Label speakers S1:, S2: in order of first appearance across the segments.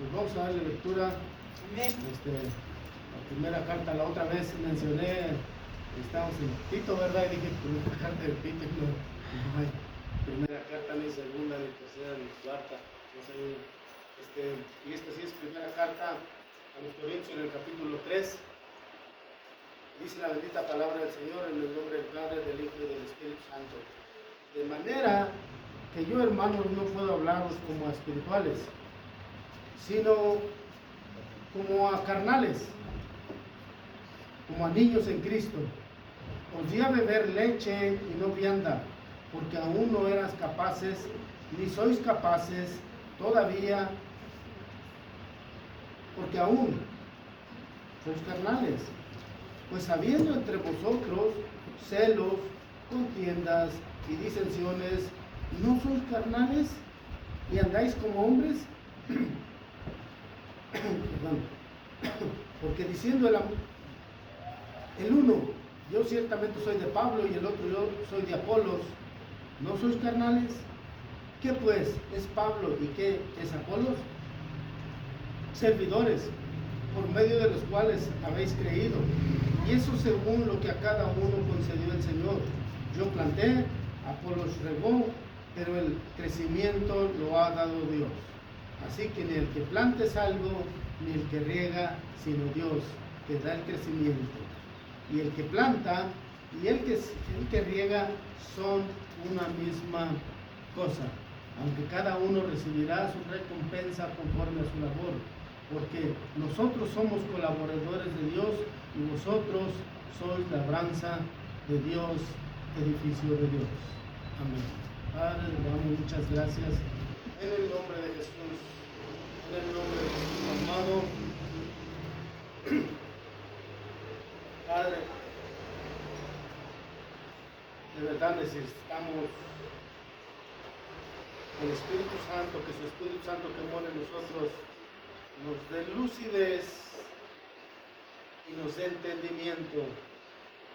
S1: Pues vamos a darle lectura.
S2: Amén.
S1: La primera carta, la otra vez mencioné, estamos en Tito, ¿verdad? Y dije, primera carta de Tito, no hay primera carta, ni segunda, ni tercera, ni cuarta, no sé. Y esta sí es primera carta a los Corintios en el capítulo 3. Dice la bendita palabra del Señor en el nombre del Padre, del Hijo y del Espíritu Santo. De manera que yo, hermanos, no puedo hablaros como a espirituales, sino como a carnales, como a niños en Cristo. Os di a beber leche y no vianda, porque aún no eras capaces, ni sois capaces todavía, porque aún sois carnales. Pues habiendo entre vosotros celos, contiendas y disensiones, ¿no sois carnales y andáis como hombres? Perdón. Porque diciendo el uno, yo ciertamente soy de Pablo, y el otro, yo soy de Apolos, ¿no sois carnales? ¿Qué pues es Pablo y qué es Apolos? Servidores, por medio de los cuales habéis creído, y eso según lo que a cada uno concedió el Señor. Yo planté, Apolos regó, pero el crecimiento lo ha dado Dios. Así que ni el que planta es algo, ni el que riega, sino Dios, que da el crecimiento. Y el que planta y el que riega son una misma cosa, aunque cada uno recibirá su recompensa conforme a su labor, porque nosotros somos colaboradores de Dios y vosotros sois labranza de Dios, edificio de Dios. Amén. Padre, le damos muchas gracias en el nombre de Jesús, en el nombre de Jesús amado. Padre, de verdad necesitamos el Espíritu Santo, que su Espíritu Santo que mora en nosotros nos dé lucidez y nos dé entendimiento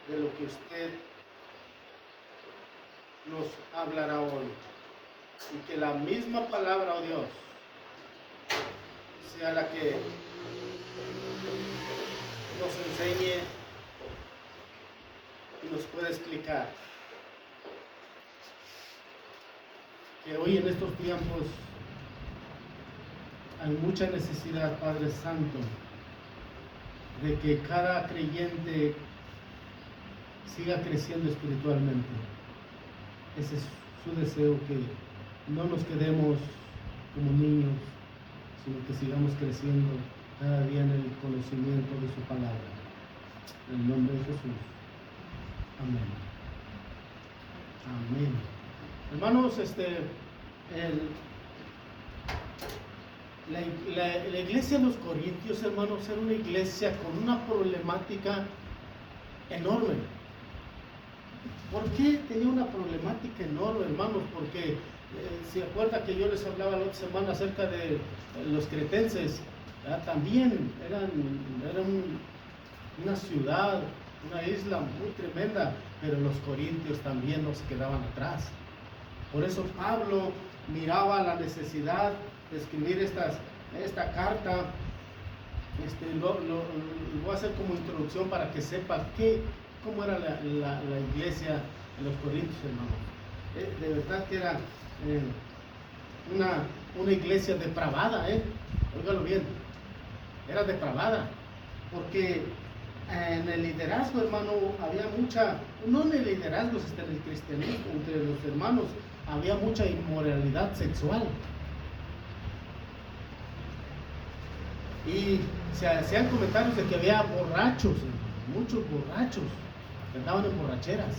S1: de lo que usted nos hablará hoy. Y que la misma palabra, oh Dios, sea la que nos enseñe y nos pueda explicar. Que hoy en estos tiempos hay mucha necesidad, Padre Santo, de que cada creyente siga creciendo espiritualmente. Ese es su deseo, que no nos quedemos como niños, sino que sigamos creciendo cada día en el conocimiento de su palabra. En el nombre de Jesús. Amén. Amén. Hermanos, la iglesia de los Corintios, hermanos, era una iglesia con una problemática enorme. ¿Por qué tenía una problemática enorme, hermanos? Porque se acuerda que yo les hablaba la otra semana acerca de los cretenses, ¿verdad? También eran una ciudad, una isla muy tremenda, pero los corintios también no se quedaban atrás. Por eso Pablo miraba la necesidad de escribir esta carta. Lo voy a hacer como introducción para que sepa cómo era la iglesia en los Corintios, hermanos. De verdad que era una iglesia depravada, óigalo bien, era depravada, porque en el liderazgo, hermano, había mucha, no en el liderazgo, en el cristianismo, entre los hermanos, había mucha inmoralidad sexual. Y se hacían comentarios de que había borrachos, muchos borrachos, que andaban en borracheras.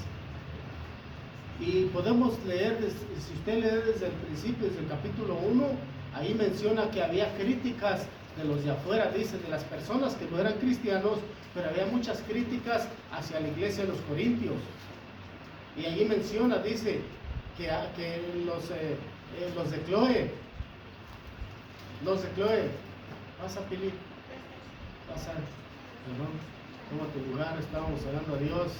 S1: Y podemos leer, si usted lee desde el principio, desde el capítulo 1, ahí menciona que había críticas de los de afuera, dice, de las personas que no eran cristianos, pero había muchas críticas hacia la iglesia de los Corintios. Y ahí menciona, dice, que los de Chloe, pasa, Pili, pasa, perdón, toma tu lugar, estábamos orando a Dios,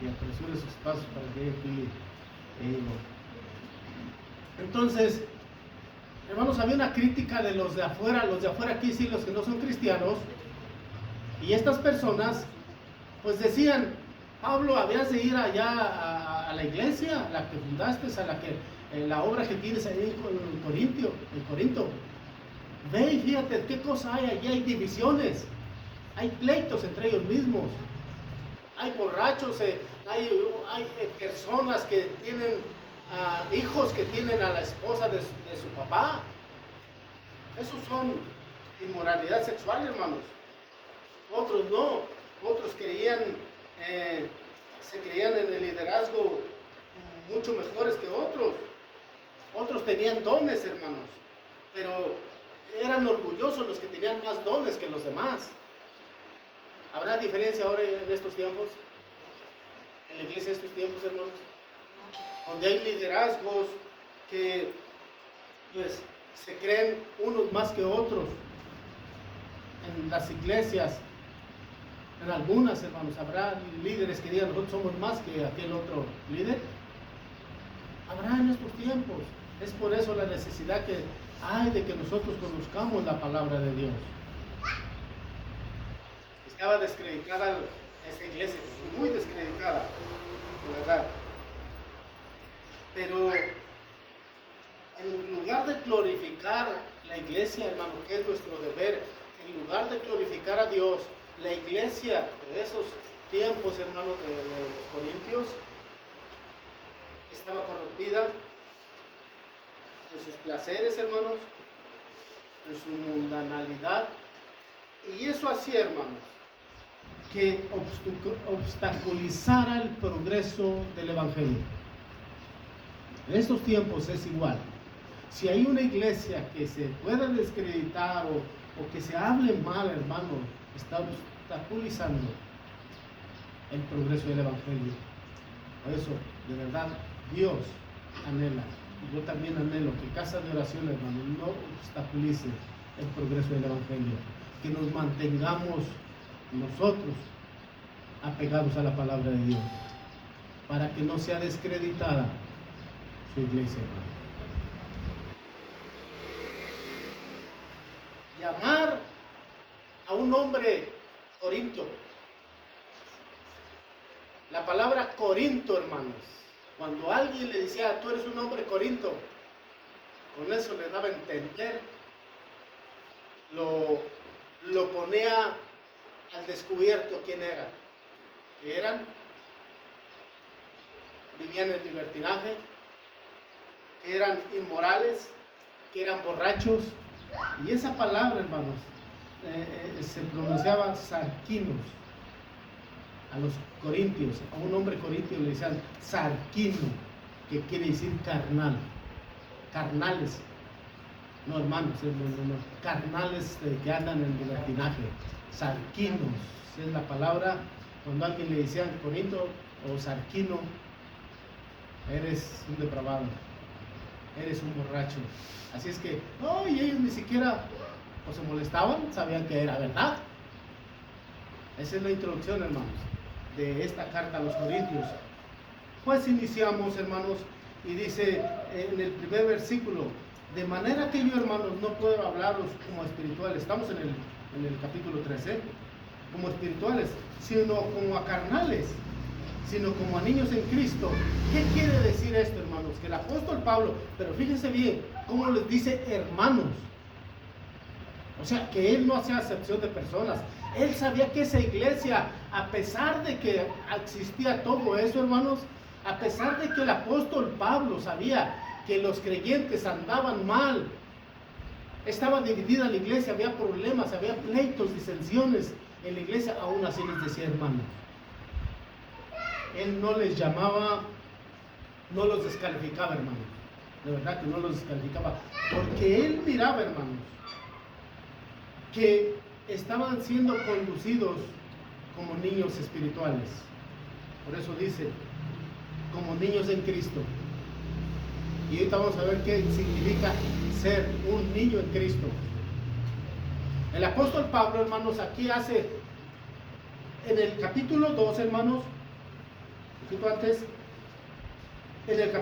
S1: y apresure sus pasos para que llegue Pili. Entonces, Hermanos, había una crítica de los de afuera aquí sí, los que no son cristianos, y estas personas pues decían: Pablo, habías de ir allá a la iglesia, la que fundaste, a la que la obra que tienes ahí en Corinto. Ve y fíjate qué cosa hay allí, hay divisiones, hay pleitos entre ellos mismos, hay borrachos, hay personas que tienen hijos que tienen a la esposa de su papá. Esos son inmoralidad sexual, hermanos. Otros no, otros se creían en el liderazgo mucho mejores que otros. Otros tenían dones, hermanos, pero eran orgullosos los que tenían más dones que los demás. ¿Habrá diferencia ahora en estos tiempos? En la iglesia de estos tiempos, hermanos, donde hay liderazgos que pues se creen unos más que otros. En las iglesias, en algunas, hermanos, habrá líderes que digan: nosotros somos más que aquel otro líder. Habrá en estos tiempos. Es por eso la necesidad que hay de que nosotros conozcamos la palabra de Dios. Estaba descreditada esta iglesia, muy descreditada, de verdad. Pero en lugar de glorificar la iglesia, hermano, que es nuestro deber, en lugar de glorificar a Dios, la iglesia de esos tiempos, hermanos, de los corintios, estaba corrompida en sus placeres, hermanos, en su mundanalidad. Y eso hacía, hermanos, que obstaculizara el progreso del evangelio. En estos tiempos es igual. Si hay una iglesia que se pueda descreditar o que se hable mal, hermano, está obstaculizando el progreso del evangelio. Por eso, de verdad, Dios anhela, y yo también anhelo, que casa de oración, hermano, no obstaculice el progreso del evangelio, que nos mantengamos nosotros apegados a la palabra de Dios, para que no sea descreditada su iglesia, hermano. Llamar a un hombre Corinto. La palabra Corinto, hermanos, cuando alguien le decía: tú eres un hombre Corinto, con eso le daba a entender, lo ponía al descubierto quién era. Que vivían en libertinaje, que eran inmorales, que eran borrachos. Y esa palabra, hermanos, se pronunciaba sarquinos. A los corintios, a un hombre corintio le decían sarquino, que quiere decir carnal. Carnales, no hermanos, no. Carnales que andan en libertinaje. Sarquinos, es la palabra. Cuando a alguien le decían corinto o sarquino, eres un depravado, eres un borracho. Así es que, no, y ellos ni siquiera se molestaban, sabían que era verdad. Esa es la introducción, hermanos, de esta carta a los Corintios. Pues iniciamos, hermanos, y dice en el primer versículo: de manera que yo, hermanos, no puedo hablaros como espirituales. Estamos en el capítulo 13, como espirituales, sino como a carnales, sino como a niños en Cristo. ¿Qué quiere decir esto, hermanos? Que el apóstol Pablo, pero fíjense bien cómo les dice hermanos. O sea, que él no hacía acepción de personas. Él sabía que esa iglesia, a pesar de que existía todo eso, hermanos, a pesar de que el apóstol Pablo sabía que los creyentes andaban mal, estaba dividida la iglesia, había problemas, había pleitos, disensiones en la iglesia, aún así les decía hermanos. Él no les llamaba, no los descalificaba, hermanos. De verdad que no los descalificaba, porque él miraba, hermanos, que estaban siendo conducidos como niños espirituales. Por eso dice, como niños en Cristo. Y ahorita vamos a ver qué significa ser un niño en Cristo. El apóstol Pablo, hermanos, aquí hace, en el capítulo 2, hermanos, un poquito antes, en el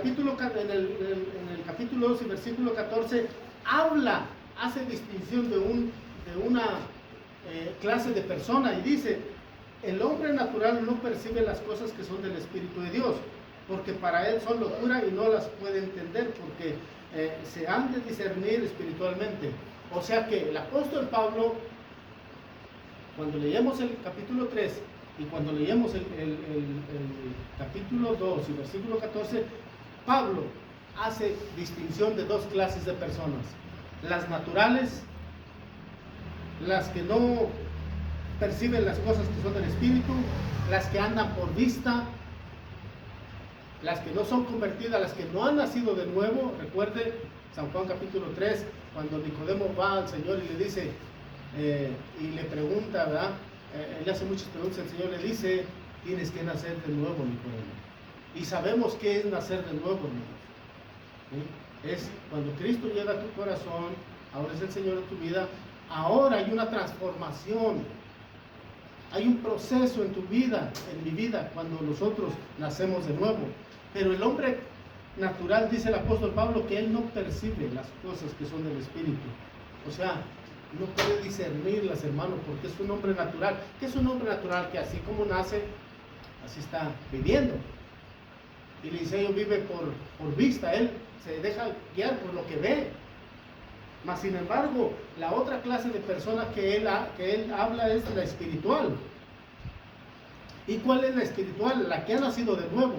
S1: capítulo 2 y versículo 14, hace distinción de una clase de persona y dice: el hombre natural no percibe las cosas que son del Espíritu de Dios, porque para él son locura y no las puede entender, porque se han de discernir espiritualmente. O sea que el apóstol Pablo, cuando leemos el capítulo 3 y cuando leemos el capítulo 2 y versículo 14, Pablo hace distinción de dos clases de personas: las naturales, las que no perciben las cosas que son del Espíritu, las que andan por vista, las que no son convertidas, las que no han nacido de nuevo. Recuerde San Juan capítulo 3, cuando Nicodemo va al Señor y le dice, y le pregunta, ¿verdad? Él le hace muchas preguntas, el Señor le dice: tienes que nacer de nuevo, Nicodemo. Y sabemos qué es nacer de nuevo, hermanos. ¿Sí? Es cuando Cristo llega a tu corazón, ahora es el Señor de tu vida, ahora hay una transformación, hay un proceso en tu vida, en mi vida, cuando nosotros nacemos de nuevo. Pero el hombre natural, dice el apóstol Pablo, que él no percibe las cosas que son del Espíritu. O sea, no puede discernirlas, hermano, porque es un hombre natural. ¿Qué es un hombre natural? Que así como nace, así está viviendo. Y Eliseo vive por vista, él se deja guiar por lo que ve. Mas sin embargo, la otra clase de persona que él habla es la espiritual. ¿Y cuál es la espiritual? La que ha nacido de nuevo.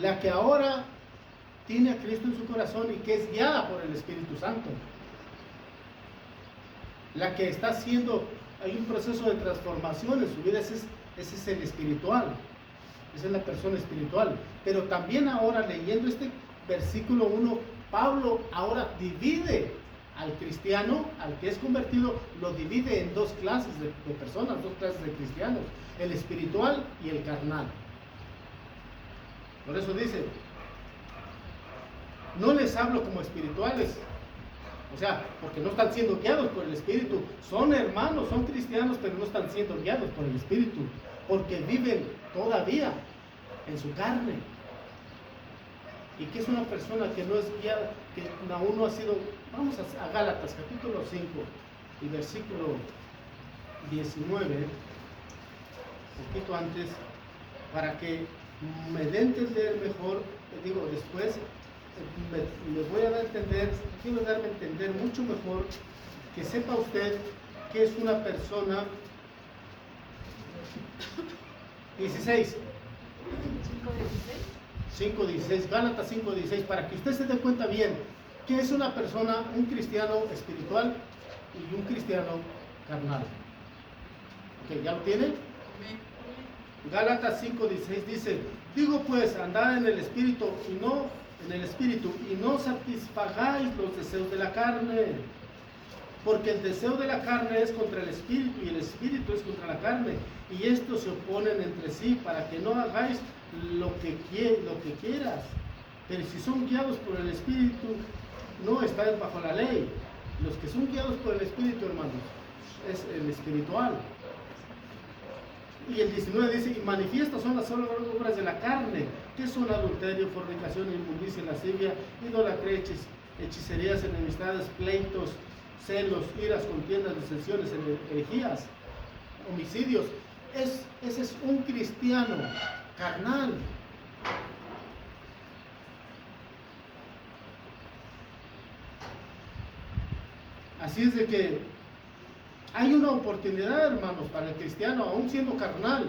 S1: La que ahora tiene a Cristo en su corazón y que es guiada por el Espíritu Santo. La que está haciendo, hay un proceso de transformación en su vida, ese es el espiritual. Esa es la persona espiritual. Pero también ahora, leyendo este versículo 1, Pablo ahora divide al cristiano, al que es convertido, lo divide en dos clases de personas, dos clases de cristianos: el espiritual y el carnal. Por eso dice: no les hablo como espirituales. O sea, porque no están siendo guiados por el Espíritu. Son hermanos, son cristianos, pero no están siendo guiados por el Espíritu, porque viven todavía en su carne. ¿Y qué es una persona que no es guiada, que aún no ha sido? Vamos a Gálatas capítulo 5 y versículo 19, un poquito antes, para que me dé a entender mejor. Digo, después me voy a dar a entender, quiero darme a entender mucho mejor, que sepa usted que es una persona. 16. 5.16, Gálatas 5.16, para que usted se dé cuenta bien que es una persona, un cristiano espiritual y un cristiano carnal. Ok, ¿ya lo tienen? Gálatas 5.16 dice: digo pues, andad en el Espíritu y no satisfagáis los deseos de la carne, porque el deseo de la carne es contra el Espíritu y el Espíritu es contra la carne, y estos se oponen entre sí, para que no hagáis lo que quieras. Pero si son guiados por el Espíritu, no estáis bajo la ley. Los que son guiados por el Espíritu, hermanos, es el espiritual. Y el 19 dice: y manifiestas son las obras de la carne, que son adulterio, fornicación, inmundicia, lascivia, idolatría, hechicerías, enemistades, pleitos, celos, iras, contiendas, disensiones, herejías, homicidios. Ese es un cristiano carnal. Así es de que hay una oportunidad, hermanos, para el cristiano, aún siendo carnal.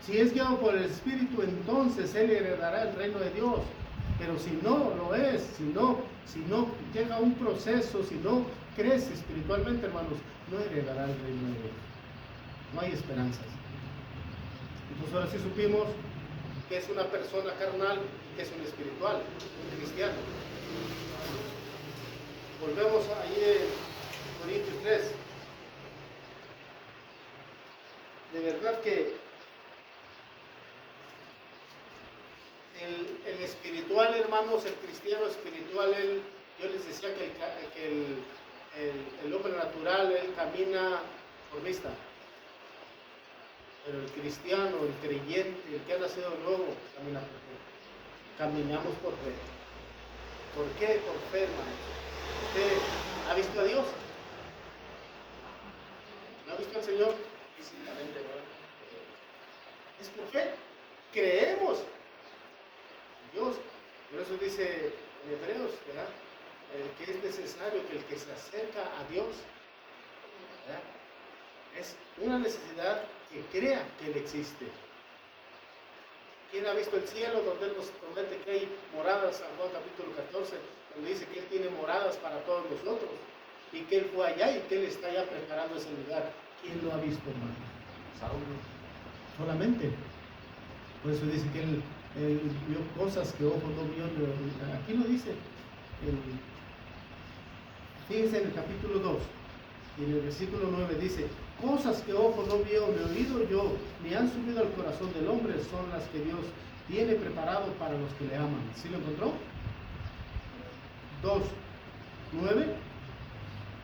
S1: Si es guiado por el Espíritu, entonces él heredará el reino de Dios. Pero si no lo es, si no llega un proceso, si no crece espiritualmente, hermanos, no heredará el reino de Dios. No hay esperanzas. Entonces ahora sí supimos que es una persona carnal y que es un espiritual, un cristiano. Volvemos ahí en Corintios 3. De verdad que el espiritual, hermanos, el cristiano espiritual, yo les decía que el hombre natural, él camina por vista. Pero el cristiano, el creyente, el que ha nacido de nuevo, camina por fe. Caminamos por fe. ¿Por qué? Por fe, hermano. ¿Usted ha visto a Dios? ¿No ha visto al Señor? Físicamente, ¿no? Es por fe. Creemos en Dios. Por eso dice en Hebreos, ¿verdad? Que es necesario que el que se acerca a Dios, ¿verdad? Es una necesidad que crea que Él existe. ¿Quién ha visto el cielo donde Él nos promete que hay moradas? San Juan capítulo 14, donde dice que Él tiene moradas para todos nosotros y que Él fue allá y que Él está ya preparando ese lugar. ¿Quién lo ha visto, hermano? Saulo. Solamente. Por eso dice que Él vio cosas que ojo no vio. Aquí lo dice. Fíjense en el capítulo 2 y en el versículo 9 dice: cosas que ojo no vio, ni oído yo, ni han subido al corazón del hombre, son las que Dios tiene preparado para los que le aman. ¿Sí lo encontró? 2:9.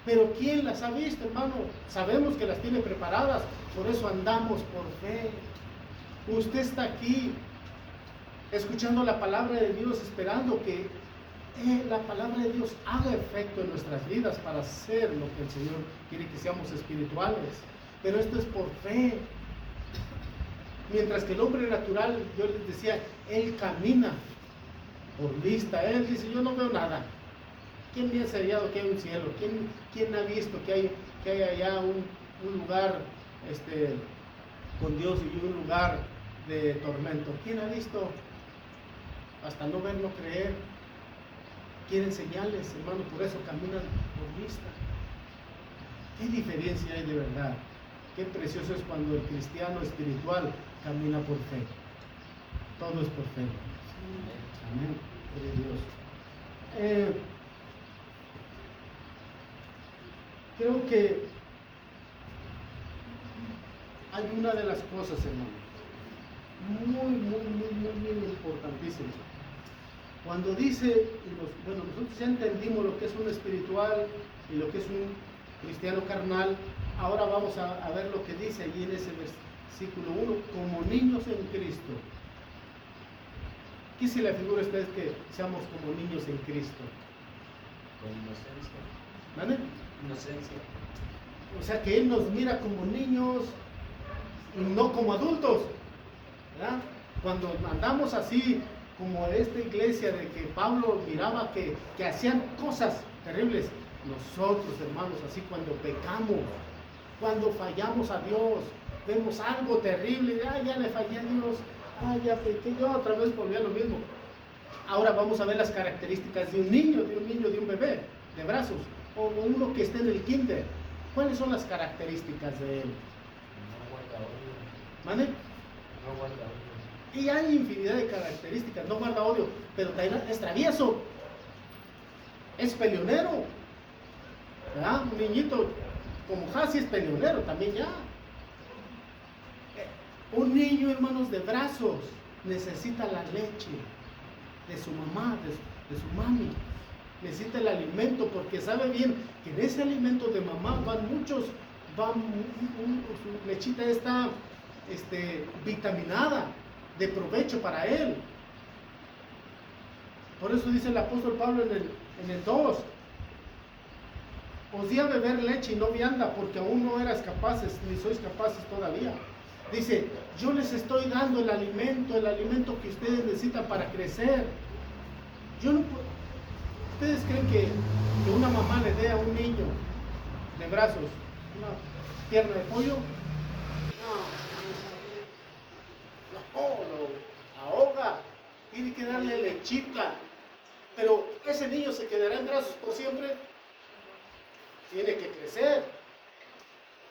S1: Pero ¿quién las ha visto, hermano? Sabemos que las tiene preparadas, por eso andamos por fe. Usted está aquí escuchando la palabra de Dios, esperando que la palabra de Dios haga efecto en nuestras vidas para hacer lo que el Señor quiere que seamos espirituales. Pero esto es por fe. Mientras que el hombre natural, yo les decía, él camina por vista. Él dice: yo no veo nada. ¿Quién me ha enseñado que hay un cielo? ¿Quién ha visto que hay allá un lugar con Dios y un lugar de tormento? ¿Quién ha visto? Hasta no ver, no creer. Quieren señales, hermano, por eso caminan por vista. ¿Qué diferencia hay de verdad? Qué precioso es cuando el cristiano espiritual camina por fe. Todo es por fe. Amén. Gloria a Dios. Creo que hay una de las cosas, hermano, muy importantísima. Cuando dice, nosotros ya entendimos lo que es un espiritual y lo que es un cristiano carnal. Ahora vamos a ver lo que dice allí en ese versículo 1, como niños en Cristo. ¿Qué se le figura a ustedes que seamos como niños en Cristo?
S2: Con inocencia.
S1: ¿Vale?
S2: Inocencia.
S1: O sea que Él nos mira como niños y no como adultos, ¿verdad? Cuando andamos así, como esta iglesia de que Pablo miraba que hacían cosas terribles, nosotros, hermanos, así cuando pecamos, cuando fallamos a Dios, vemos algo terrible, ya le fallé a Dios, ya pequé, yo otra vez volví a lo mismo. Ahora vamos a ver las características de un niño, de un bebé, de brazos, o uno que esté en el kinder. ¿Cuáles son las características de él?
S2: No guarda odio.
S1: ¿Vale?
S2: No guarda odio.
S1: Y hay infinidad de características. No guarda odio, pero también es travieso, es peleonero, ¿verdad? Un niñito como Hasi es peleonero también ya. Un niño, hermanos, de brazos necesita la leche de su mamá, de su mami. Necesita el alimento porque sabe bien que en ese alimento de mamá su lechita está vitaminada, de provecho para él. Por eso dice el apóstol Pablo en el 2: os di a beber leche y no vianda, porque aún no eras capaces, ni sois capaces todavía. Dice: yo les estoy dando el alimento que ustedes necesitan para crecer. ¿Ustedes creen que una mamá le dé a un niño de brazos una pierna de pollo? No, lo ahoga. Tiene que darle lechita. Pero ese niño se quedará en brazos por siempre. Tiene que crecer.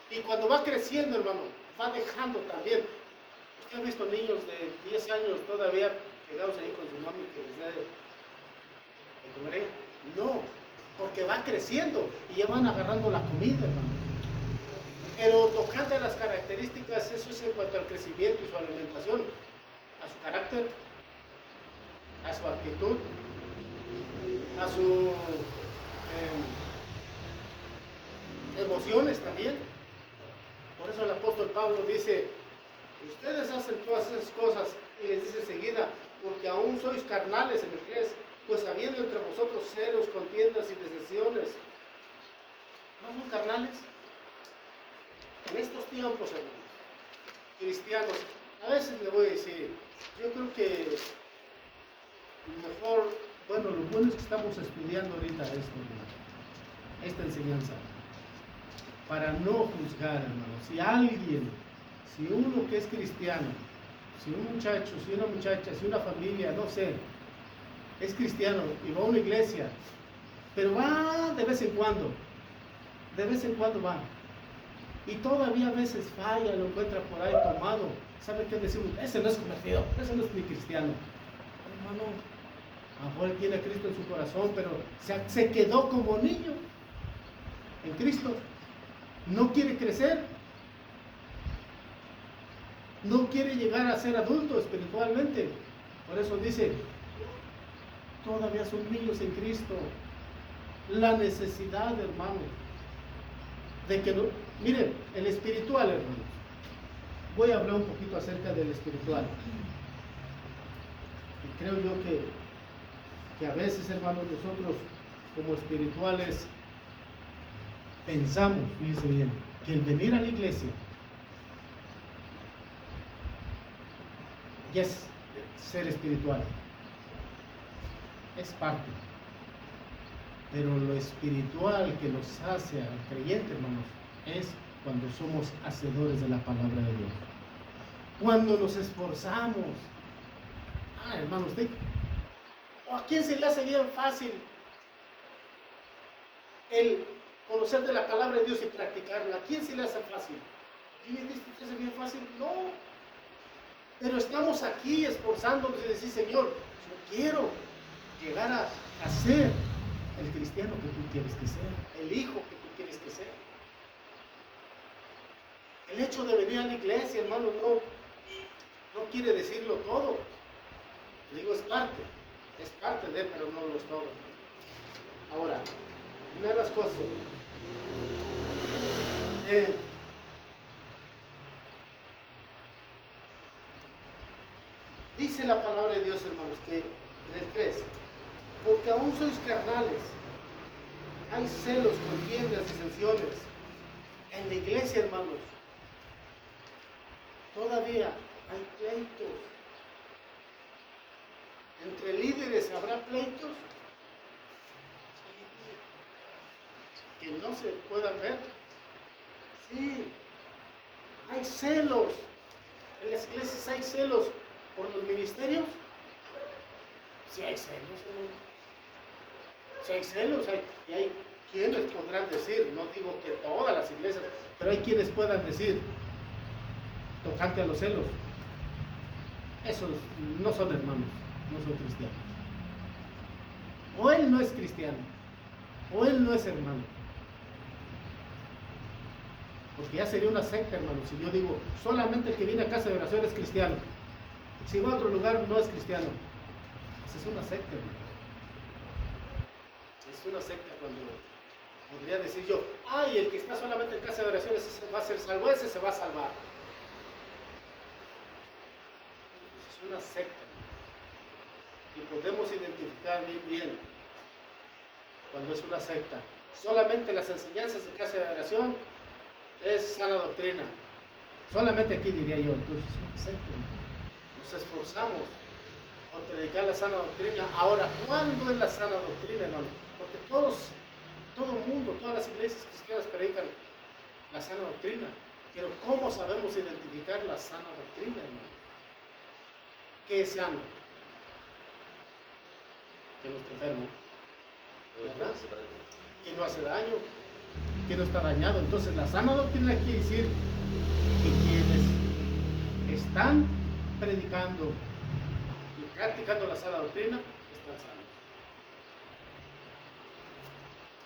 S1: Y cuando va creciendo, hermano, va dejando también. ¿Usted ha visto niños de 10 años todavía pegados ahí con su mami que les da de comer? No, porque va creciendo y ya van agarrando la comida, hermano. Pero tocante a las características, eso es en cuanto al crecimiento y su alimentación, a su carácter, a su actitud, a sus emociones también. Por eso el apóstol Pablo dice: ustedes hacen todas esas cosas, y les dice enseguida, porque aún sois carnales en el inglés, Pues habiendo entre vosotros celos, contiendas y deserciones, ¿no son carnales? En estos tiempos, hermanos, cristianos, a veces le voy a decir, yo creo que mejor, bueno, lo bueno es que estamos estudiando ahorita esto, hermano, esta enseñanza, para no juzgar, hermano. Si uno que es cristiano, si un muchacho, si una muchacha, si una familia, no sé, es cristiano y va a una iglesia, pero va de vez en cuando va, y todavía a veces falla, lo encuentra por ahí tomado, ¿sabe qué decimos? Ese no es convertido, ese no es ni cristiano. Hermano, a lo mejor él tiene a Cristo en su corazón, pero se quedó como niño en Cristo, no quiere crecer, no quiere llegar a ser adulto espiritualmente. Por eso dice, todavía son niños en Cristo. La necesidad, hermanos, de que no, miren, el espiritual, hermanos, voy a hablar un poquito acerca del espiritual. Y creo yo que a veces, hermanos, nosotros como espirituales pensamos, fíjense bien, que el venir a la iglesia ya es ser espiritual, es parte, pero lo espiritual que nos hace al creyente, hermanos, es cuando somos hacedores de la palabra de Dios, cuando nos esforzamos. Hermanos, ¿a quién se le hace bien fácil el conocer de la palabra de Dios y practicarla? ¿A quién se le hace fácil? ¿Y me dice, ¿te hace bien fácil? No. Pero estamos aquí esforzándonos y decir, Señor, yo quiero llegar a ser el cristiano que tú quieres que sea, el hijo que tú quieres que sea. El hecho de venir a la iglesia, hermano, no quiere decirlo todo. Le digo, es parte de, pero no lo es todo. Ahora, una de las cosas, dice la palabra de Dios, hermanos, que en el 3, porque aún sois carnales, hay celos, contiendas, disensiones. En la iglesia, hermanos, todavía hay pleitos. Entre líderes habrá pleitos que no se puedan ver. Sí, hay celos. En las iglesias hay celos por los ministerios. Sí hay celos, hermano. Sí hay celos, y hay quienes podrán decir, no digo que todas las iglesias, pero hay quienes puedan decir, tocante a los celos, esos no son hermanos, no son cristianos. O él no es cristiano, o él no es hermano. Porque ya sería una secta, hermano, si yo digo, solamente el que viene a casa de oración es cristiano. Si va a otro lugar no es cristiano. Esa es una secta, hermano. Es una secta cuando podría decir yo, el que está solamente en casa de oración ese va a ser salvo, ese se va a salvar. Es una secta. Y podemos identificar bien cuando es una secta. Solamente las enseñanzas de casa de oración es sana doctrina. Solamente aquí diría yo, entonces es una secta. Nos esforzamos por predicar la sana doctrina. Ahora, ¿cuándo es la sana doctrina, hermano? Porque todo el mundo, todas las iglesias cristianas predican la sana doctrina. Pero ¿cómo sabemos identificar la sana doctrina, hermano? ¿Qué es sano? Que no está enfermo, ¿verdad? Que no hace daño, que no está dañado. Entonces la sana doctrina quiere decir que quienes están predicando y practicando la sana doctrina están sanos.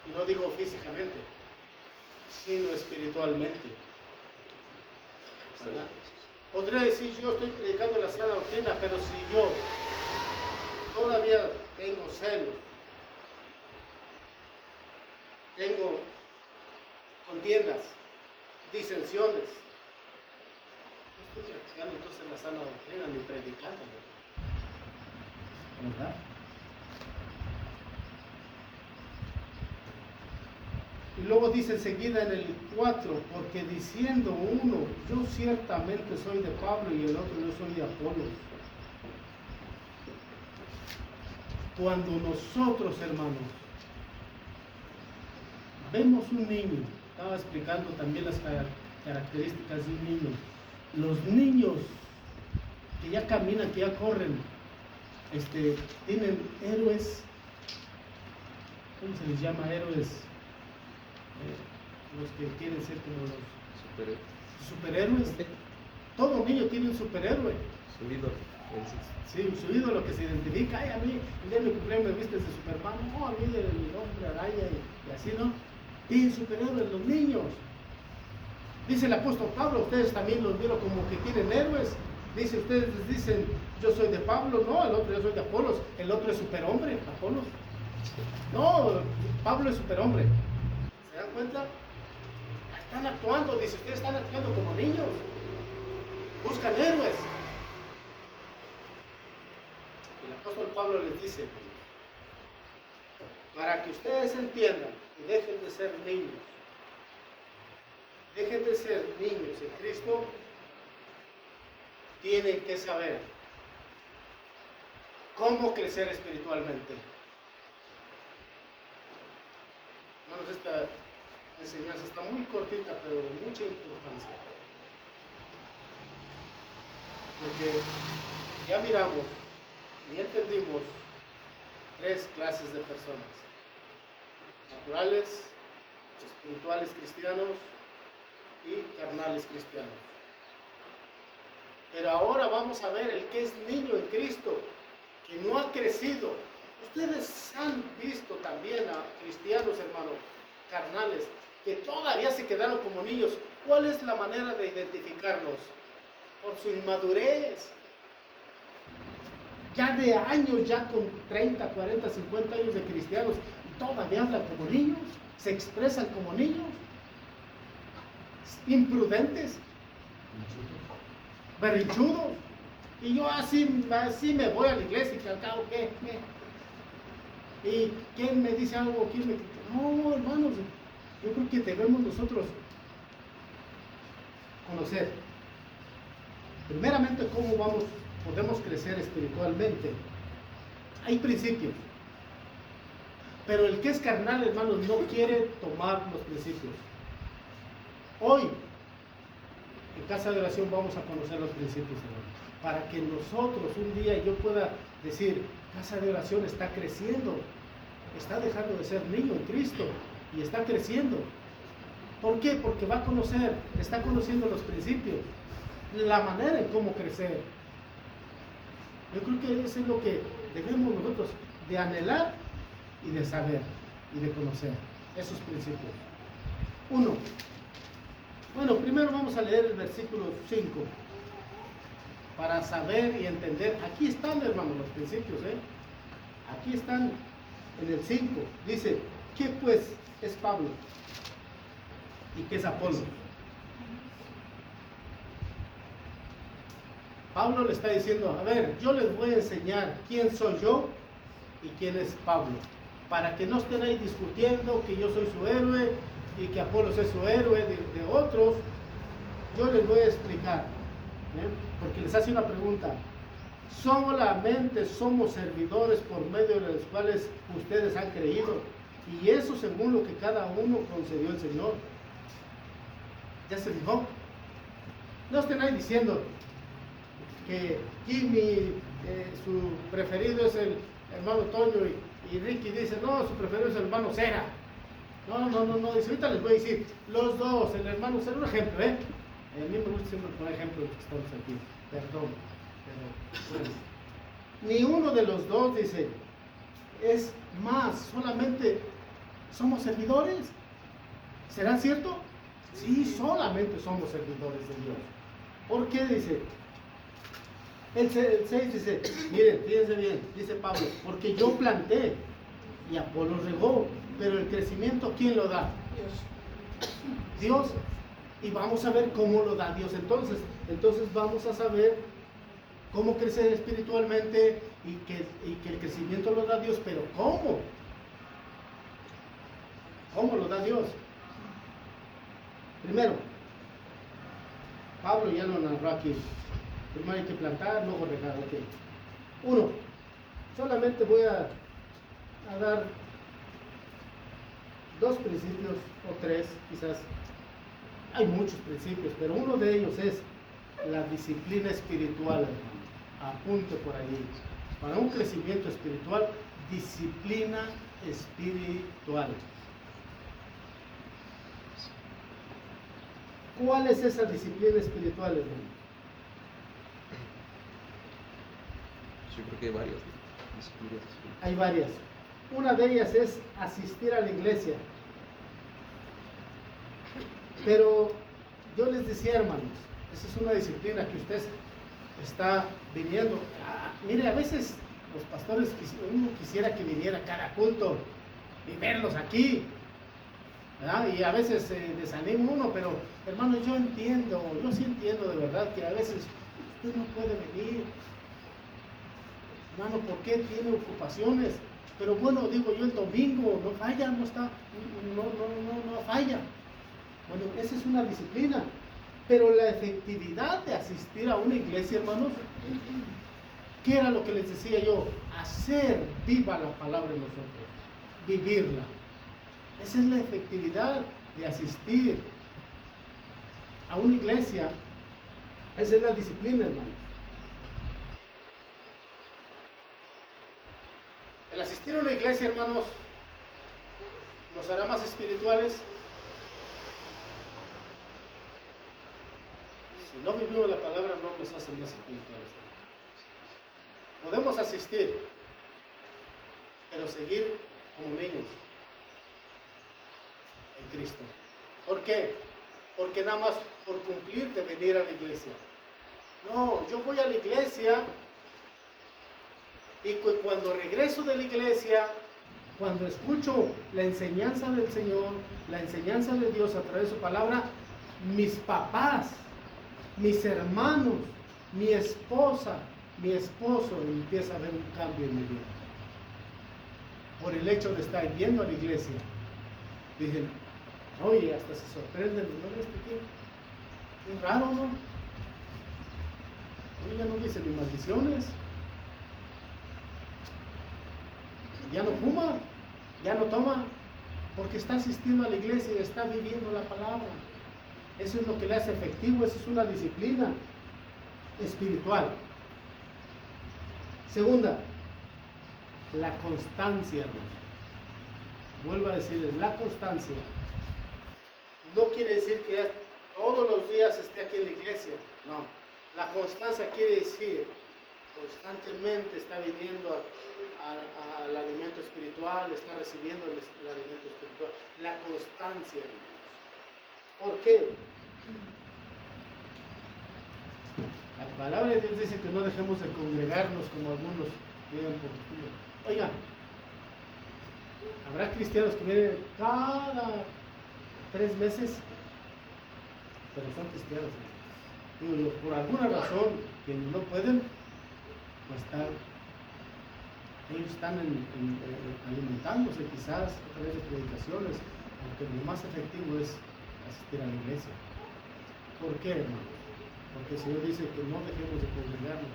S1: Y no digo físicamente, sino espiritualmente, ¿verdad? Podría decir, yo estoy predicando la sana doctrina, pero si yo todavía tengo celos, tengo contiendas, disensiones, no estoy practicando entonces la sana doctrina ni predicando, ¿verdad? Y luego dice enseguida en el 4, porque diciendo uno, yo ciertamente soy de Pablo y el otro yo soy de Apolos. Cuando nosotros, hermanos, vemos un niño, estaba explicando también las características de un niño. Los niños que ya caminan, que ya corren, tienen héroes. ¿Cómo se les llama héroes? Los que quieren ser como los superhéroes. Todo niño tiene un superhéroe.
S3: Su ídolo.
S1: Sí, su ídolo que se identifica. Ay, a mí, el día de mi cumpleaños me viste de Superman. No, a mí del hombre araña y así, ¿no? Tienen superhéroes los niños. Dice el apóstol Pablo, ustedes también los vieron como que tienen héroes. Dice, ustedes les dicen, yo soy de Pablo. No, el otro yo soy de Apolos. El otro es superhombre, Apolos. No, Pablo es superhombre. ¿Se dan cuenta? Están actuando, dice, ustedes están actuando como niños. Buscan héroes. El apóstol Pablo les dice, para que ustedes entiendan y dejen de ser niños, dejen de ser niños en Cristo, tienen que saber cómo crecer espiritualmente. Hermanos, esta enseñanza está muy cortita, pero de mucha importancia. Porque ya miramos y entendimos tres clases de personas: naturales, espirituales cristianos y carnales cristianos. Pero ahora vamos a ver el que es niño en Cristo, que no ha crecido. Ustedes han visto también a cristianos, hermanos, carnales, que todavía se quedaron como niños. ¿Cuál es la manera de identificarlos? Por su inmadurez. Ya de años, ya con 30, 40, 50 años de cristianos, todavía hablan como niños, se expresan como niños, imprudentes, berrinchudos. Y yo así me voy a la iglesia y al cabo, ¿qué? ¿Y quién me dice algo? ¿Quién me critica? No, hermanos, yo creo que debemos nosotros conocer primeramente cómo podemos crecer espiritualmente. Hay principios, pero el que es carnal, hermanos, no quiere tomar los principios. Hoy en Casa de Oración vamos a conocer los principios, hermanos, para que nosotros un día yo pueda decir, Casa de Oración está creciendo, está dejando de ser niño en Cristo y está creciendo. ¿Por qué? Porque va a conocer, está conociendo los principios, la manera en cómo crecer. Yo creo que eso es lo que debemos nosotros de anhelar y de saber y de conocer, esos principios. Bueno, primero vamos a leer el versículo 5 para saber y entender. Aquí están, hermanos, los principios, Aquí están en el 5. Dice, ¿qué pues es Pablo? ¿Y qué es Apolo? Pablo le está diciendo, a ver, yo les voy a enseñar quién soy yo y quién es Pablo, para que no estén ahí discutiendo que yo soy su héroe y que Apolos es su héroe de otros. Yo les voy a explicar, porque les hace una pregunta. Solamente somos servidores por medio de los cuales ustedes han creído, y eso según lo que cada uno concedió el Señor. ¿Ya se fijó? No estén ahí diciendo que Jimmy, su preferido es el hermano Toño, y Ricky dice, no, su preferido es el hermano Cera. No, dice, ahorita les voy a decir, los dos, el hermano Cera, un ejemplo, A mí me gusta siempre poner ejemplos de los que estamos aquí, perdón, pero bueno. Ni uno de los dos dice, es más, solamente somos servidores. ¿Será cierto? Sí, solamente somos servidores de Dios. ¿Por qué dice? El 6 dice, miren, fíjense bien, dice Pablo, porque yo planté y Apolo regó, pero el crecimiento, ¿quién lo da? Dios. Y vamos a ver cómo lo da Dios. Entonces vamos a saber cómo crecer espiritualmente y que el crecimiento lo da Dios, pero ¿cómo? ¿Cómo lo da Dios? Primero, Pablo ya lo narró aquí. Primero hay que plantar, luego regar. Ok. Uno, solamente voy a dar dos principios o tres, quizás. Hay muchos principios, pero uno de ellos es la disciplina espiritual, hermano. Apunte por ahí. Para un crecimiento espiritual, disciplina espiritual. ¿Cuál es esa disciplina espiritual, hermano?
S3: Yo creo que hay varias disciplinas.
S1: Hay varias. Una de ellas es asistir a la iglesia. Pero yo les decía, hermanos, esa es una disciplina que usted está viniendo. Mire, a veces los pastores, uno quisiera que viniera cada culto y verlos aquí, ¿verdad? Y a veces se desanima uno, pero hermanos, yo sí entiendo de verdad que a veces usted no puede venir. Hermano, ¿por qué tiene ocupaciones? Pero bueno, digo yo, el domingo no falla, no falla. Bueno, esa es una disciplina. Pero la efectividad de asistir a una iglesia, hermanos, ¿qué era lo que les decía yo? Hacer viva la palabra en nosotros, vivirla. Esa es la efectividad de asistir a una iglesia. Esa es la disciplina, hermanos. El asistir a una iglesia, hermanos, nos hará más espirituales. Si no vivimos la palabra, no nos hace más espirituales. Podemos asistir, pero seguir como niños en Cristo. ¿Por qué? Porque nada más por cumplir de venir a la iglesia. No, yo voy a la iglesia y cuando regreso de la iglesia, cuando escucho la enseñanza del Señor, la enseñanza de Dios a través de su palabra, mis papás, mis hermanos, mi esposa, mi esposo empieza a ver un cambio en mi vida. Por el hecho de estar yendo a la iglesia. Dicen, oye, hasta se sorprenden, ¿no? Es raro, ¿no? Oye, ya no dice ni maldiciones. Ya no fuma, ya no toma, porque está asistiendo a la iglesia y está viviendo la palabra. Eso es lo que le hace efectivo, eso es una disciplina espiritual. Segunda, la constancia, hermano. Vuelvo a decirles, la constancia no quiere decir que todos los días esté aquí en la iglesia, no. La constancia quiere decir constantemente está viniendo al alimento espiritual, está recibiendo el alimento espiritual. La constancia, hermanos. ¿Por qué? La palabra de Dios dice que no dejemos de congregarnos como algunos digan por costumbre. Oigan, habrá cristianos que vienen cada 3 meses, pero son cristianos. Digo yo, por alguna razón que no pueden, pues ellos están alimentándose quizás a través de predicaciones, aunque lo más efectivo es asistir a la iglesia. ¿Por qué, hermano? Porque el Señor dice que no dejemos de congregarnos.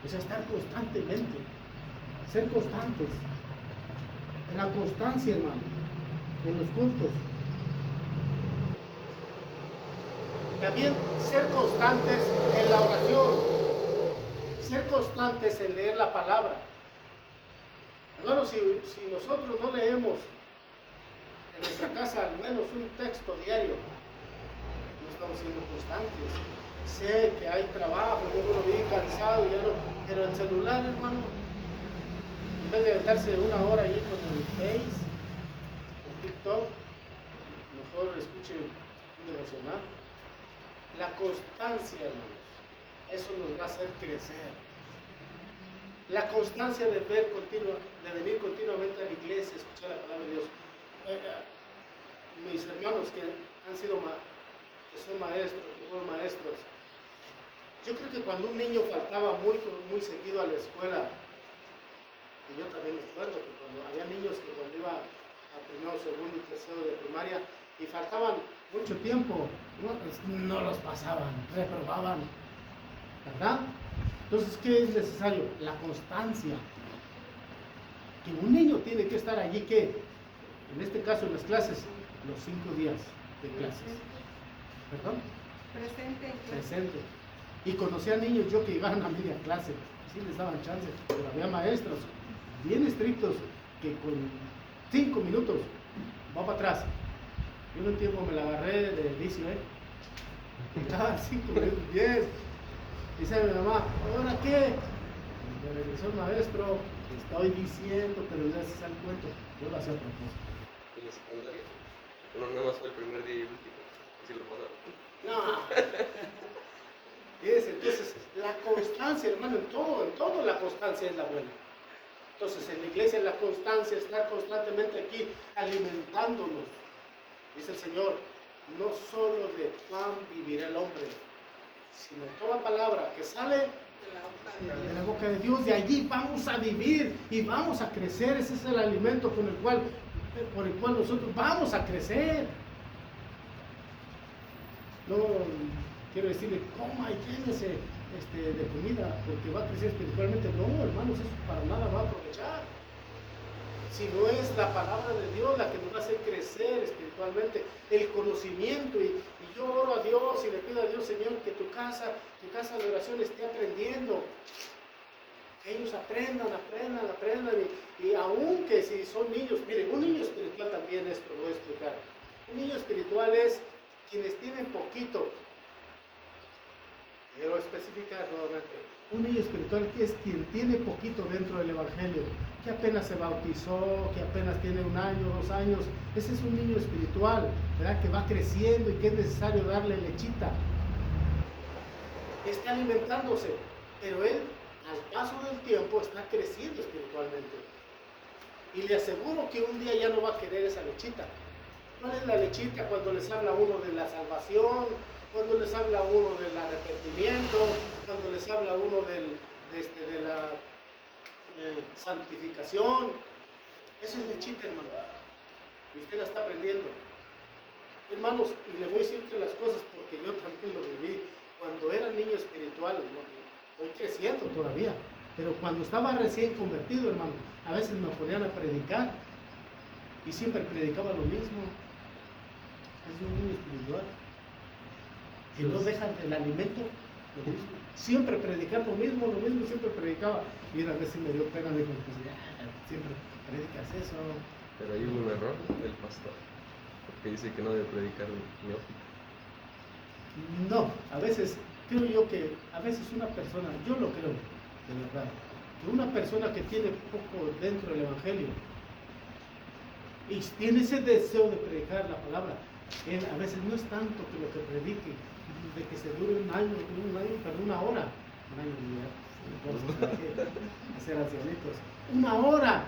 S1: O sea, estar constantemente, ser constantes. En la constancia, hermano, en los cultos. También ser constantes en la oración. Ser constantes en leer la palabra. Hermano, si nosotros no leemos en nuestra casa al menos un texto diario, no estamos siendo constantes. Sé que hay trabajo, yo lo vi cansado, pero el celular, hermano, en vez de aventarse 1 hora ahí con el Face, el TikTok, mejor escuche un devocional. La constancia, hermanos, eso nos va a hacer crecer. La constancia de venir continuamente a la iglesia, escuchar la palabra de Dios. Mis hermanos que son maestros, que fueron maestros, yo creo que cuando un niño faltaba muy seguido a la escuela, y yo también me acuerdo que cuando había niños que cuando iba a a primero, segundo y tercero de primaria y faltaban mucho tiempo, no los pasaban, reprobaban, ¿verdad? Entonces, ¿qué es necesario? La constancia. Que un niño tiene que estar allí, que en este caso en las clases, los 5 días de clases. ¿Perdón?
S4: Presente.
S1: Presente. Y conocía niños yo que iban a media clase, sí les daban chance, pero había maestros bien estrictos que con 5 minutos va para atrás. Yo en un tiempo me la agarré de vicio, cada 5 minutos, 10. Dice mi mamá, ¿ahora qué? Me regresó el maestro, estoy diciendo, pero ya se sale el cuento. Yo lo hacía a propósito.
S3: En la secundaria. No, nada más fue el primer día y último. Así lo pasaron.
S1: No. Entonces, la constancia, hermano, en todo la constancia es la buena. Entonces, en la iglesia la constancia, estar constantemente aquí alimentándonos. Dice el Señor, no solo de pan vivirá el hombre, sino toda palabra que sale de la boca de Dios. De allí vamos a vivir y vamos a crecer. Ese es el alimento por el cual nosotros vamos a crecer. No quiero decirle, coma y llénese de comida porque va a crecer espiritualmente. No, hermanos, eso para nada va a aprovechar. Si no es la palabra de Dios la que nos va a hacer crecer espiritualmente, el conocimiento. Y yo oro a Dios y le pido a Dios, Señor, que tu casa de oración esté aprendiendo. Que ellos aprendan. Y aunque si son niños, miren, un niño espiritual también, esto lo voy a explicar. Un niño espiritual es quienes tienen poquito. Quiero especificar nuevamente. Un niño espiritual que es quien tiene poquito dentro del Evangelio, que apenas se bautizó, que apenas tiene 1 año, 2 años. Ese es un niño espiritual, ¿verdad? Que va creciendo y que es necesario darle lechita. Que está alimentándose, pero él al paso del tiempo está creciendo espiritualmente. Y le aseguro que un día ya no va a querer esa lechita. ¿Cuál es la lechita? Cuando les habla uno de la salvación, cuando les habla uno del arrepentimiento, cuando les habla uno de la santificación. Eso es lechita, hermano. Y usted la está aprendiendo. Hermanos, y le voy a decir que las cosas porque yo también lo viví. Cuando era niño espiritual, estoy creciendo todavía, pero cuando estaba recién convertido, hermano, a veces me ponían a predicar y siempre predicaba lo mismo. Es un niño espiritual que no deja el alimento, lo mismo. Siempre predicar lo mismo, siempre predicaba. Y una vez sí me dio pena, me dijo, pues ya, siempre predicas eso.
S3: Pero ahí hubo un error del pastor, porque dice que no debe predicar neófito.
S1: No, a veces, creo yo que a veces una persona, yo lo creo, de verdad, que una persona que tiene poco dentro del Evangelio y tiene ese deseo de predicar la palabra, él a veces no es tanto que lo que predique, de que se dure 1 año, pero 1 hora, 1 año y ya, hacer ancianitos, 1 hora,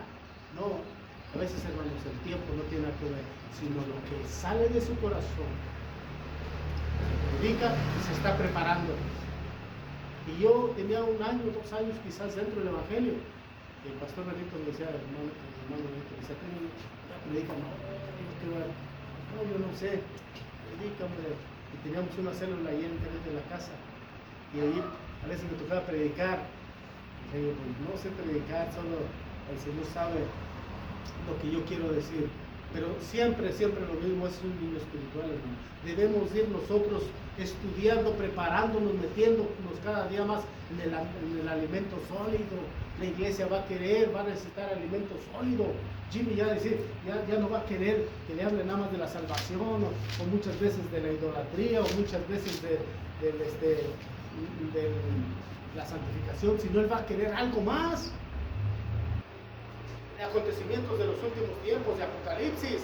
S1: no, a veces, hermanos, el tiempo no tiene nada que ver, sino lo que sale de su corazón, predica y se está preparando. Y yo tenía 1 año, 2 años quizás dentro del Evangelio, y el pastor Benito me decía, hermano Benito, me decía, ya predica, no, yo no sé, predica, hombre. Y teníamos una célula ahí en de la casa, y ahí a veces me tocaba predicar. Y yo, pues, no sé predicar, solo el Señor sabe lo que yo quiero decir. Pero siempre lo mismo, es un niño espiritual, hermano. Debemos ir nosotros estudiando, preparándonos, metiéndonos cada día más en el alimento sólido. La iglesia va a necesitar alimento sólido. Jimmy ya no va a querer que le hable nada más de la salvación, o muchas veces de la idolatría, o muchas veces de la santificación, sino él va a querer algo más. De acontecimientos de los últimos tiempos, de Apocalipsis.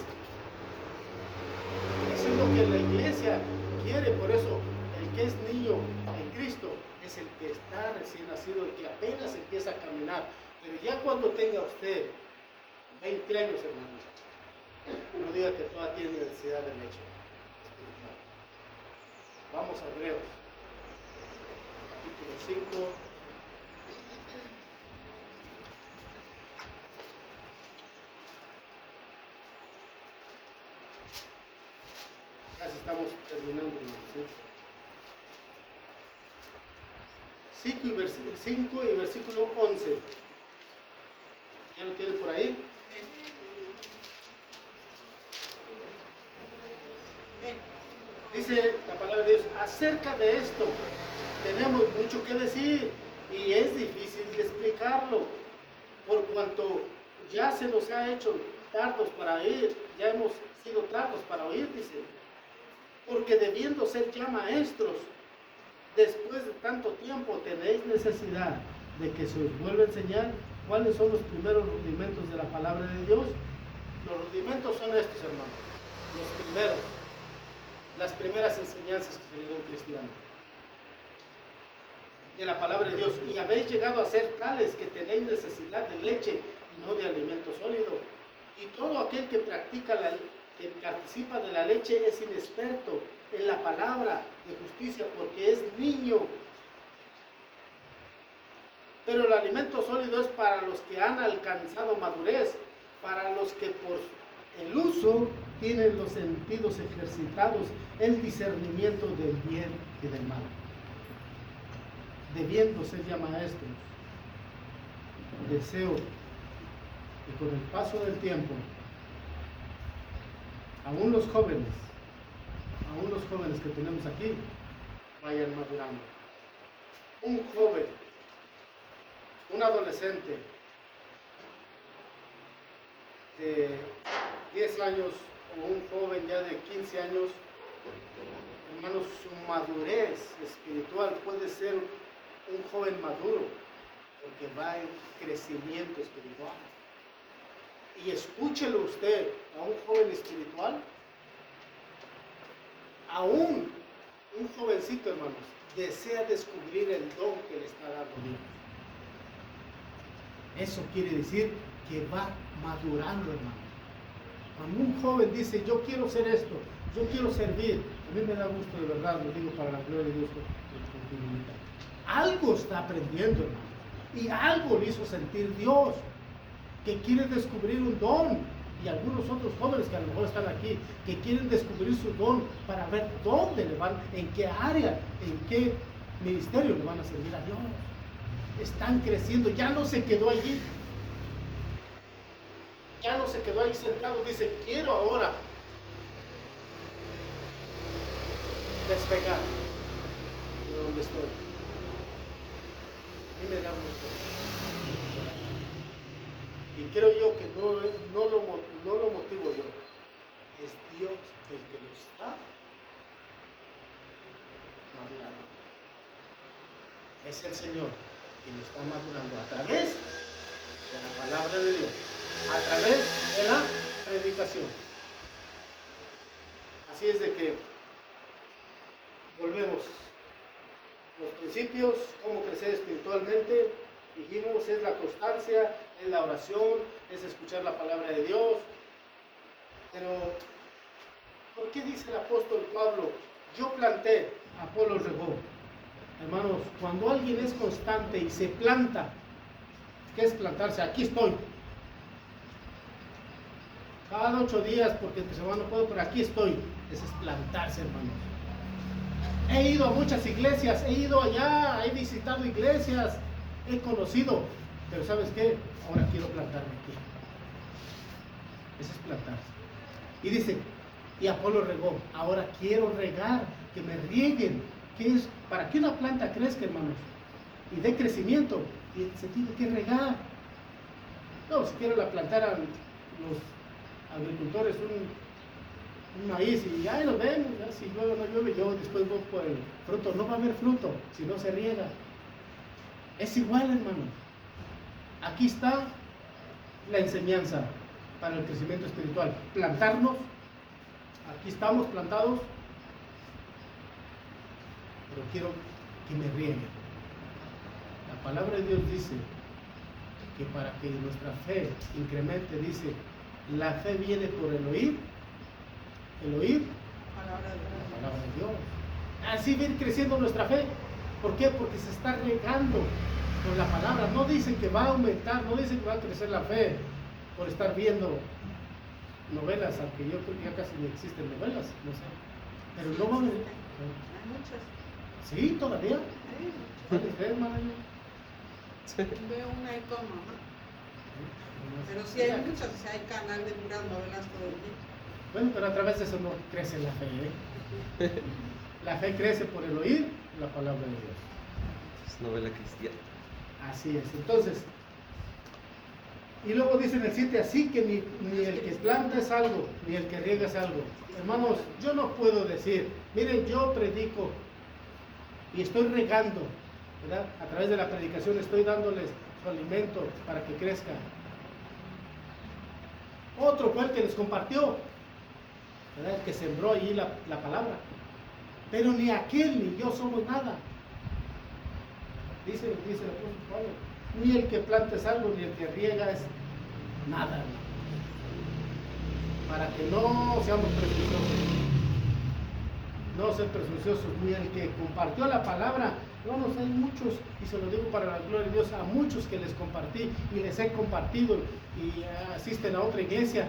S1: Eso es lo que la iglesia quiere. Por eso el que es niño en Cristo es el que está recién nacido, el que apenas empieza a caminar. Pero ya cuando tenga usted 20 años, hermanos, no diga que todavía tiene necesidad de leche espiritual. Vamos a Hebreos, capítulo 5. Casi estamos terminando, hermanos, ¿sí? 5 y versículo 11. ¿Ya lo tienen por ahí? Dice la palabra de Dios, acerca de esto tenemos mucho que decir y es difícil de explicarlo, por cuanto ya se nos ha hecho tardos para oír, ya hemos sido tardos para oír, dice, porque debiendo ser ya maestros, después de tanto tiempo tenéis necesidad de que se os vuelva a enseñar cuáles son los primeros rudimentos de la palabra de Dios. Los rudimentos son estos, hermanos, los primeros, las primeras enseñanzas que se le da a un cristiano de la palabra de Dios, y habéis llegado a ser tales que tenéis necesidad de leche y no de alimento sólido. Y todo aquel que que participa de la leche es inexperto en la palabra de justicia, porque es niño. Pero el alimento sólido es para los que han alcanzado madurez, para los que por el uso tienen los sentidos ejercitados, el discernimiento del bien y del mal. Debiendo ser ya maestros, deseo que con el paso del tiempo, aún los jóvenes que tenemos aquí, vayan madurando. Un joven, un adolescente de 10 años o un joven ya de 15 años, hermanos, su madurez espiritual puede ser un joven maduro, porque va en crecimiento espiritual. Y escúchelo usted, a un joven espiritual, aún un jovencito, hermanos, desea descubrir el don que le está dando Dios. Eso quiere decir que va madurando, hermano. Cuando un joven dice, yo quiero ser esto, yo quiero servir, a mí me da gusto, de verdad, lo digo para la gloria de Dios con humildad. Algo está aprendiendo, hermano, y algo le hizo sentir Dios, que quiere descubrir un don, y algunos otros jóvenes que a lo mejor están aquí, que quieren descubrir su don para ver dónde le van, en qué área, en qué ministerio le van a servir a Dios. Están creciendo, ya no se quedó allí, ya no se quedó ahí sentado, dice, quiero ahora despegar de donde estoy. A mí me da gusto. Y creo yo que no lo motivo yo, es Dios el que lo está madurando. Es el Señor quien lo está madurando a través de la palabra de Dios, a través de la predicación. Así es de que volvemos. Los principios, cómo crecer espiritualmente, dijimos, es la constancia, es la oración, es escuchar la palabra de Dios. Pero, ¿por qué dice el apóstol Pablo, yo planté, Apolo regó? Hermanos, cuando alguien es constante y se planta, ¿qué es plantarse? Aquí estoy. Cada 8 días, porque entre semana no puedo, pero aquí estoy. Ese es plantarse, hermanos. He ido a muchas iglesias, he ido allá, he visitado iglesias, he conocido, pero ¿sabes qué? Ahora quiero plantarme aquí. Eso es plantarse. Y dice, y Apolo regó, ahora quiero regar, que me rieguen. ¿Qué es? Para que una planta crezca, hermanos, y dé crecimiento, se tiene que regar. No, si quiero la plantaran los agricultores un maíz y ahí lo ven, ¿no? Si llueve o no llueve, yo después voy por el fruto. No va a haber fruto si no se riega. Es igual, hermanos. Aquí está la enseñanza para el crecimiento espiritual. Plantarnos. Aquí estamos plantados. Pero quiero que me rieguen. La palabra de Dios dice que para que nuestra fe incremente, dice, la fe viene por el oír la palabra de Dios. Así va a ir creciendo nuestra fe. ¿Por qué? Porque se está regando con la palabra. No dicen que va a aumentar, no dicen que va a crecer la fe por estar viendo novelas, aunque yo creo que ya casi no existen novelas, no sé. Pero no va a venir.
S4: Hay muchas.
S1: Sí, todavía.
S4: Hay
S1: ¿Puede ser, hermana?
S4: muchas. Veo una ahí con mamá. Pero sí hay muchas, o sea, hay canal de puras novelas todo el día.
S1: Bueno, pero a través de eso no crece la fe, ¿eh? La fe crece por el oír la palabra de Dios.
S3: Es novela cristiana.
S1: Así es. Entonces, y luego dice en el 7, así que ni el que planta es algo, ni el que riega es algo. Hermanos, yo no puedo decir, miren, yo predico y estoy regando, ¿verdad? A través de la predicación estoy dándoles su alimento para que crezcan. Otro fue el que les compartió, ¿verdad? El que sembró allí la palabra. Pero ni aquel ni yo somos nada. Dice el apóstol Pablo, ni el que planta es algo, ni el que riega es nada, hermano. Para que no seamos presunciosos. No ser presunciosos, ni el que compartió la palabra. Hermanos, hay muchos, y se lo digo para la gloria de Dios, a muchos que les compartí y les he compartido y asisten a otra iglesia.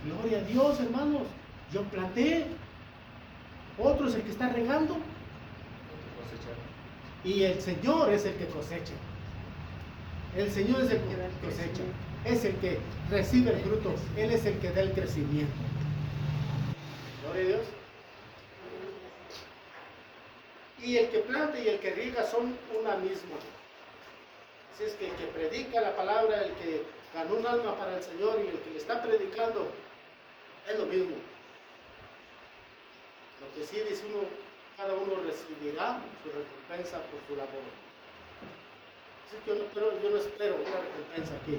S1: Gloria a Dios, hermanos. Yo planté, otro es el que está regando, y el Señor es el que cosecha. El Señor es el que cosecha, es el que recibe el fruto, Él es el que da el crecimiento. Gloria a Dios. Y el que planta y el que riega son una misma. Así es que el que predica la palabra, el que ganó un alma para el Señor y el que le está predicando, es lo mismo. Lo que sí dice uno, cada uno recibirá su recompensa por su labor. Así que yo no espero una recompensa aquí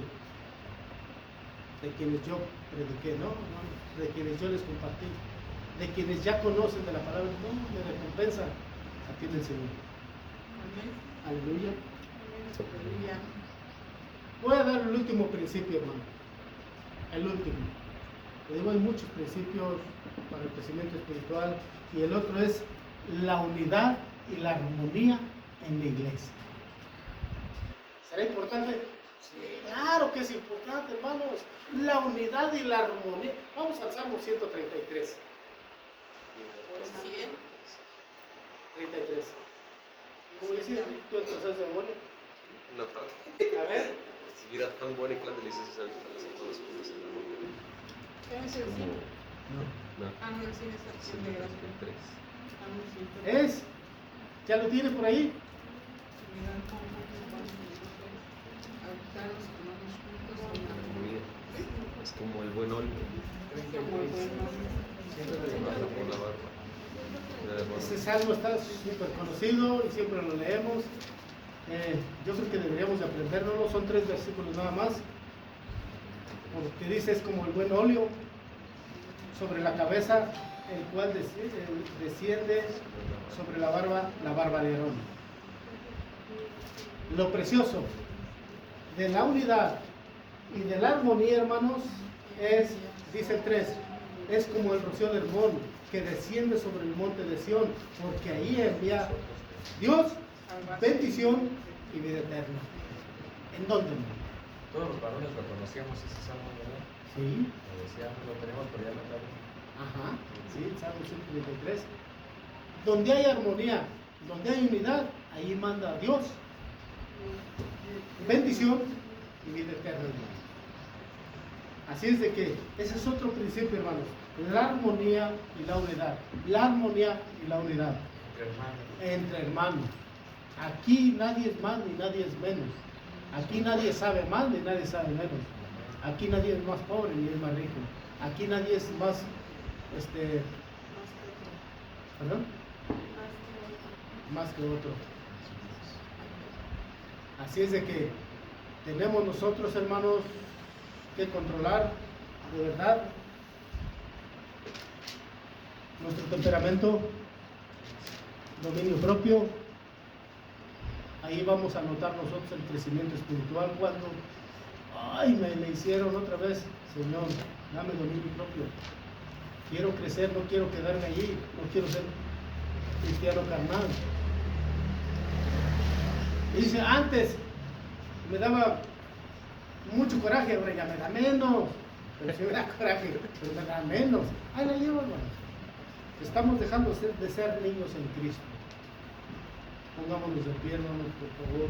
S1: de quienes yo prediqué, no, de quienes yo les compartí, de quienes ya conocen de la palabra, no, de recompensa aquí del Señor.
S4: Amén.
S1: Aleluya.
S4: Aleluya.
S1: Voy a dar el último principio, hermano. El último. Le digo, hay muchos principios para el crecimiento espiritual y el otro es la unidad y la armonía en la iglesia. ¿Será importante? Sí, claro que es importante, hermanos. La unidad y la armonía. Vamos al Salmo 133. 33. ¿Cómo decía? ¿Tú estás de memoria?
S3: No, tal.
S1: A ver.
S3: Si hubiera tan buena y tan deliciosa a todos juntos en la mujer.
S4: ¿Qué es el cine?
S1: No.
S3: No.
S4: Ah, no, el cine es acción de gracias.
S3: 133.
S4: Ah, no, sí, pero-
S1: ¿Es? ¿Ya lo tienes por ahí?
S4: Mirar cómo vamos a habitar los hermanos juntos en la
S3: Armonía. Es como el buen olmo.
S4: como el buen hombre.
S3: Que baja por la barba.
S1: Ese salmo está súper conocido y siempre lo leemos. Yo creo que deberíamos de aprendérnoslo. Son 3 versículos nada más. Porque dice, es como el buen óleo sobre la cabeza, el cual desciende sobre la barba de Aarón. Lo precioso de la unidad y de la armonía, hermanos, es, dice el 3, es como el rocío de Hermón que desciende sobre el monte de Sión, porque ahí envía Dios bendición y vida eterna. ¿En dónde, hermano?
S2: Todos los varones lo conocíamos ese salmo, ¿verdad?
S1: Sí.
S2: Lo decíamos, lo tenemos, pero ya no está.
S1: Ajá, sí, Salmo 133. Donde hay armonía, donde hay unidad, ahí manda Dios bendición y vida eterna, hermano. Así es de que ese es otro principio, hermanos. La armonía y la unidad. La armonía y la unidad.
S2: Entre hermanos.
S1: Entre hermanos. Aquí nadie es más ni nadie es menos. Aquí nadie sabe más ni nadie sabe menos. Aquí nadie es más pobre ni es más rico. Aquí nadie es más, ¿perdón? Más que otro. Así es de que tenemos nosotros, hermanos, que controlar de verdad nuestro temperamento, dominio propio. Ahí vamos a notar nosotros el crecimiento espiritual cuando, me hicieron otra vez, Señor, dame dominio propio. Quiero crecer, no quiero quedarme allí, no quiero ser cristiano carnal. Y dice, antes me daba mucho coraje, ahora ya me da menos. Pero si me da coraje, pero me da menos. Ahí la llevo, hermano. Estamos dejando de ser niños en Cristo. Pongámonos de pie, hermanos, por favor.